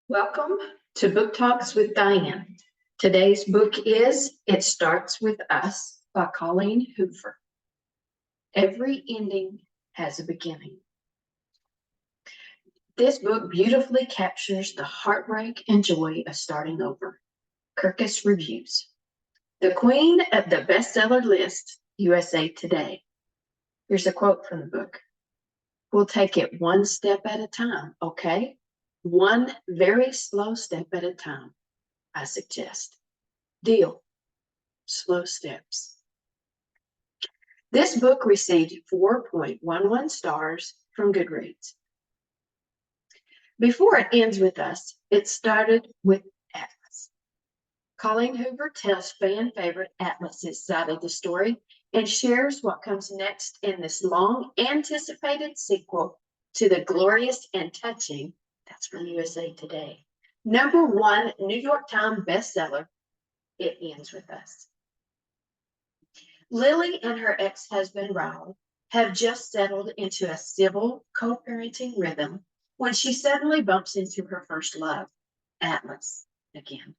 Welcome to Book Talks with Dyan. Today's book is It Starts With Us by Colleen Hoover. Every ending has a beginning. This book beautifully captures the heartbreak and joy of starting over. Kirkus Reviews. The queen of the bestseller list, USA Today. Here's a quote from the book. We'll take it one step at a time, okay? One very slow step at a time, I suggest. Deal. Slow steps. This book received 4.11 stars from Goodreads. Before it ends with us, it started with Atlas. Colleen Hoover tells fan favorite Atlas's side of the story and shares what comes next in this long anticipated sequel to the glorious and touching, that's from USA Today, #1 New York Times bestseller, It Ends With Us. Lily and her ex-husband, Raul, have just settled into a civil co-parenting rhythm when she suddenly bumps into her first love, Atlas, again.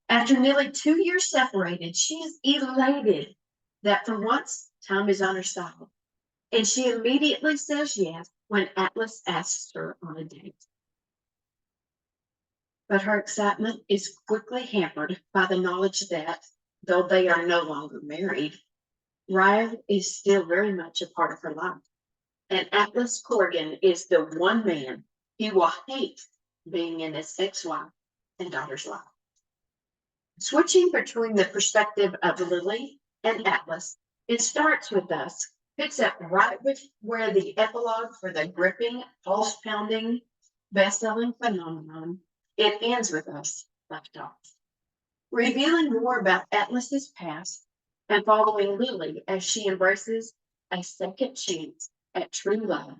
After nearly 2 years separated, she is elated that for once, time is on her side. And she immediately says yes when Atlas asks her on a date. But her excitement is quickly hampered by the knowledge that, though they are no longer married, Ryan is still very much a part of her life. And Atlas Corrigan is the one man he will hate being in his ex-wife and daughter's life. Switching between the perspective of Lily and Atlas, It Starts With Us picks up right with where the epilogue for the gripping, pulse-pounding, best-selling phenomenon, It Ends With Us, left off. Revealing more about Atlas's past and following Lily as she embraces a second chance at true love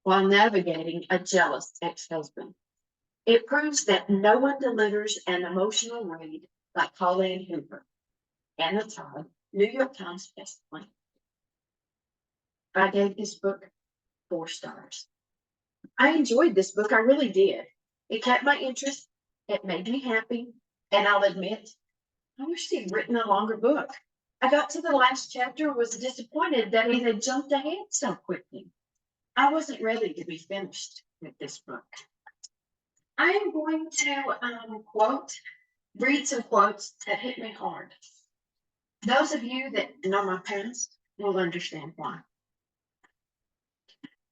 while navigating a jealous ex-husband. It proves that no one delivers an emotional read like Colleen Hoover. Anna Todd, New York Times bestseller. I gave this book 4 stars. I enjoyed this book, I really did. It kept my interest, it made me happy, and I'll admit, I wish he'd written a longer book. I got to the last chapter and was disappointed that it had jumped ahead so quickly. I wasn't ready to be finished with this book. I am going to read some quotes that hit me hard. Those of you that know my past will understand why.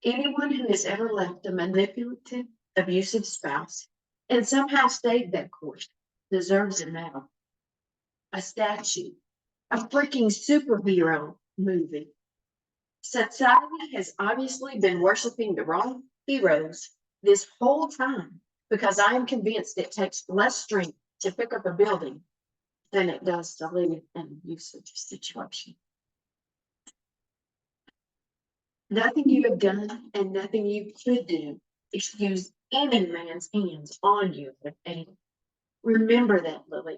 Anyone who has ever left a manipulative, abusive spouse and somehow stayed that course deserves a medal, a statue, a freaking superhero movie. Society has obviously been worshiping the wrong heroes this whole time because I am convinced it takes less strength to pick up a building than it does to leave an abusive situation. Nothing you have done and nothing you could do excuse any man's hands on you with anger. Remember that, Lily.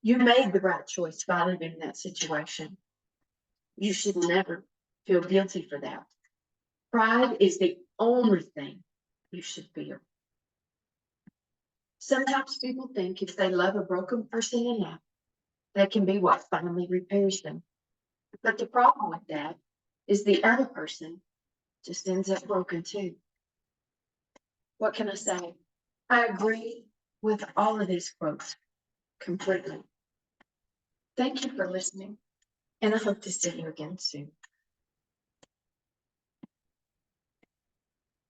You made the right choice by leaving that situation. You should never feel guilty for that. Pride is the only thing you should feel. Sometimes people think if they love a broken person enough, that can be what finally repairs them. But the problem with that is the other person just ends up broken too. What can I say? I agree with all of these quotes completely. Thank you for listening, and I hope to see you again soon.